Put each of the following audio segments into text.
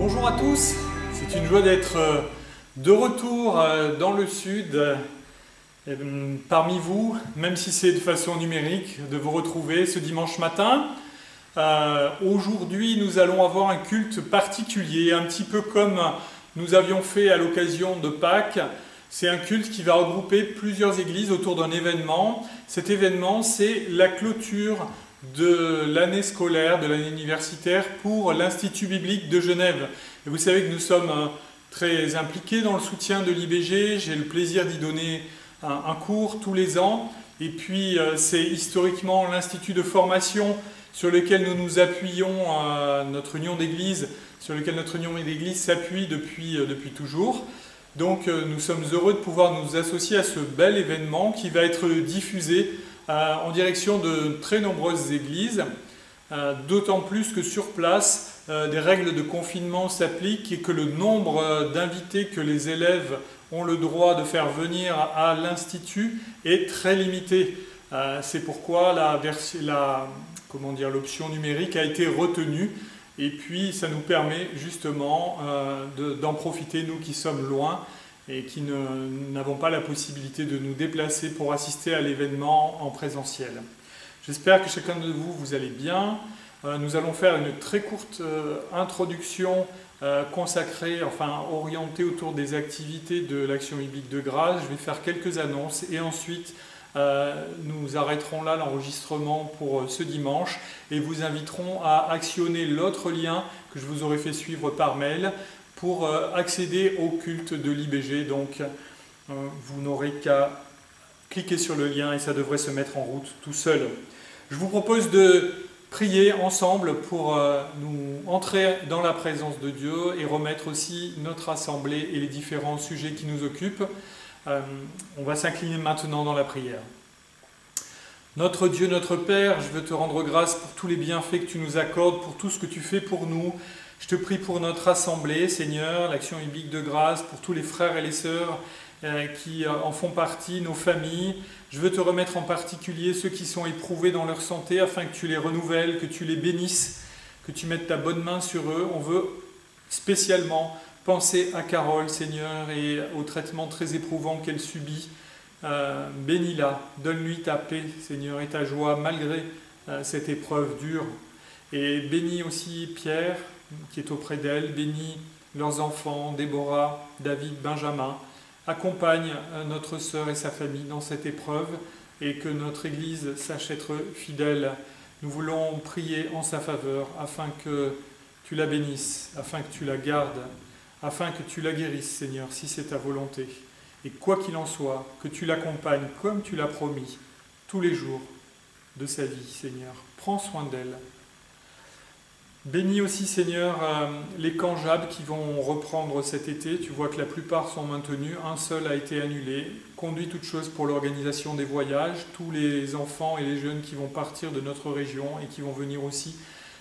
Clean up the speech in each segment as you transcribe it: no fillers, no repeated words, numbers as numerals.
Bonjour à tous, c'est une joie d'être de retour dans le sud parmi vous, même si c'est de façon numérique, de vous retrouver ce dimanche matin. Aujourd'hui, nous allons avoir un culte particulier, un petit peu comme nous avions fait à l'occasion de Pâques. C'est un culte qui va regrouper plusieurs églises autour d'un événement. Cet événement, c'est la clôture de l'année scolaire, de l'année universitaire pour l'Institut biblique de Genève. Et vous savez que nous sommes très impliqués dans le soutien de l'IBG. J'ai le plaisir d'y donner un cours tous les ans. Et puis, c'est historiquement l'Institut de formation sur lequel nous nous appuyons, notre union d'église, sur lequel notre union d'église s'appuie depuis toujours. Donc, nous sommes heureux de pouvoir nous associer à ce bel événement qui va être diffusé en direction de très nombreuses églises, d'autant plus que sur place, des règles de confinement s'appliquent et que le nombre d'invités que les élèves ont le droit de faire venir à l'Institut est très limité. C'est pourquoi l'option numérique a été retenue et puis ça nous permet justement d'en profiter, nous qui sommes loin et qui n'avons pas la possibilité de nous déplacer pour assister à l'événement en présentiel. J'espère que chacun de vous, vous allez bien. Nous allons faire une très courte introduction consacrée, orientée autour des activités de l'Action biblique de grâce. Je vais faire quelques annonces et ensuite nous arrêterons là l'enregistrement pour ce dimanche et vous inviterons à actionner l'autre lien que je vous aurai fait suivre par mail pour accéder au culte de l'IBG. Donc, vous n'aurez qu'à cliquer sur le lien et ça devrait se mettre en route tout seul. Je vous propose de prier ensemble pour nous entrer dans la présence de Dieu et remettre aussi notre assemblée et les différents sujets qui nous occupent. On va s'incliner maintenant dans la prière. Notre Dieu, notre Père, je veux te rendre grâce pour tous les bienfaits que tu nous accordes, pour tout ce que tu fais pour nous. Je te prie pour notre assemblée, Seigneur, l'Action biblique de grâce, pour tous les frères et les sœurs qui en font partie, nos familles. Je veux te remettre en particulier ceux qui sont éprouvés dans leur santé, afin que tu les renouvelles, que tu les bénisses, que tu mettes ta bonne main sur eux. On veut spécialement penser à Carole, Seigneur, et au traitement très éprouvant qu'elle subit. Bénis-la, donne-lui ta paix, Seigneur, et ta joie malgré cette épreuve dure. Et bénis aussi Pierre, qui est auprès d'elle, bénis leurs enfants, Déborah, David, Benjamin. Accompagne notre sœur et sa famille dans cette épreuve et que notre Église sache être fidèle. Nous voulons prier en sa faveur afin que tu la bénisses, afin que tu la gardes, afin que tu la guérisses, Seigneur, si c'est ta volonté. Et quoi qu'il en soit, que tu l'accompagnes comme tu l'as promis tous les jours de sa vie, Seigneur. Prends soin d'elle. Bénis aussi, Seigneur, les camps JAB qui vont reprendre cet été. Tu vois que la plupart sont maintenus. Un seul a été annulé. Conduis toutes choses pour l'organisation des voyages. Tous les enfants et les jeunes qui vont partir de notre région et qui vont venir aussi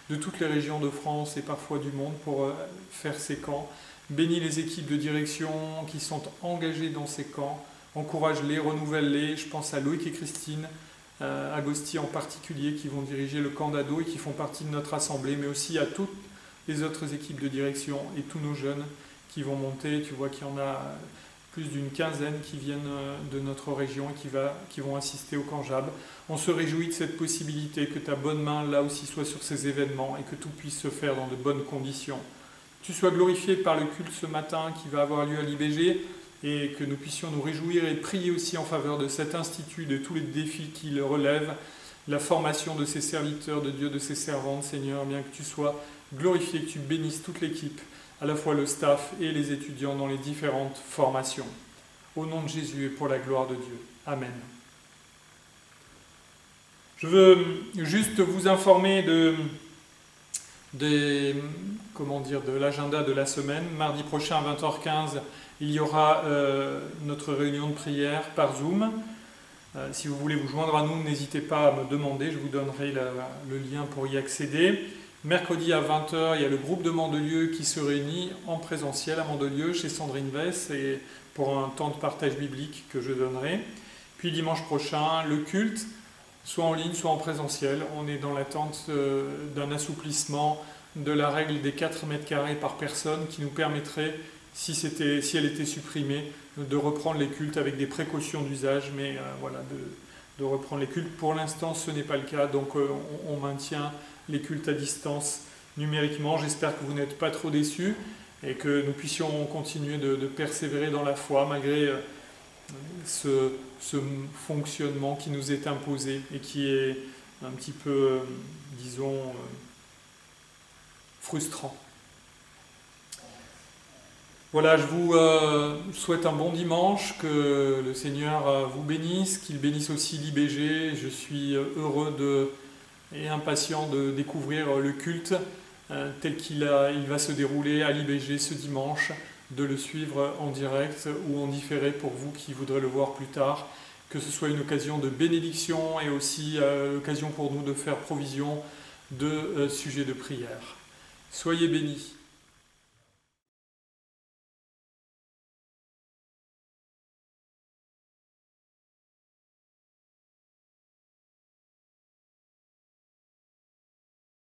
de toutes les régions de France et parfois du monde pour faire ces camps. Bénis les équipes de direction qui sont engagées dans ces camps. Encourage-les, renouvelle-les. Je pense à Loïc et Christine, Agosti en particulier, qui vont diriger le camp d'ado et qui font partie de notre assemblée, mais aussi à toutes les autres équipes de direction et tous nos jeunes qui vont monter. Tu vois qu'il y en a plus d'une quinzaine qui viennent de notre région et qui vont assister au camp JAB. On se réjouit de cette possibilité que ta bonne main là aussi soit sur ces événements et que tout puisse se faire dans de bonnes conditions. Tu sois glorifié par le culte ce matin qui va avoir lieu à l'IBG et que nous puissions nous réjouir et prier aussi en faveur de cet institut, de tous les défis qu'il relève, la formation de ces serviteurs de Dieu, de ces servantes, Seigneur, bien que tu sois glorifié, que tu bénisses toute l'équipe, à la fois le staff et les étudiants dans les différentes formations. Au nom de Jésus et pour la gloire de Dieu. Amen. Je veux juste vous informer de l'agenda de la semaine. Mardi prochain à 20h15, il y aura notre réunion de prière par Zoom. Si vous voulez vous joindre à nous, n'hésitez pas à me demander, je vous donnerai le lien pour y accéder. Mercredi à 20h, il y a le groupe de Mandelieu qui se réunit en présentiel à Mandelieu chez Sandrine Vess et pour un temps de partage biblique que je donnerai. Puis dimanche prochain, le culte, soit en ligne, soit en présentiel. On est dans l'attente d'un assouplissement de la règle des 4 mètres carrés par personne qui nous permettrait, si elle était supprimée, de reprendre les cultes avec des précautions d'usage, mais voilà, de reprendre les cultes. Pour l'instant, ce n'est pas le cas, donc on maintient les cultes à distance numériquement. J'espère que vous n'êtes pas trop déçus et que nous puissions continuer de persévérer dans la foi malgré ce fonctionnement qui nous est imposé et qui est un petit peu, disons, frustrant. Voilà, je vous souhaite un bon dimanche, que le Seigneur vous bénisse, qu'il bénisse aussi l'IBG. Je suis heureux et impatient de découvrir le culte tel qu'il va se dérouler à l'IBG ce dimanche, de le suivre en direct ou en différé pour vous qui voudrez le voir plus tard, que ce soit une occasion de bénédiction et aussi l'occasion pour nous de faire provision de sujets de prière. Soyez bénis.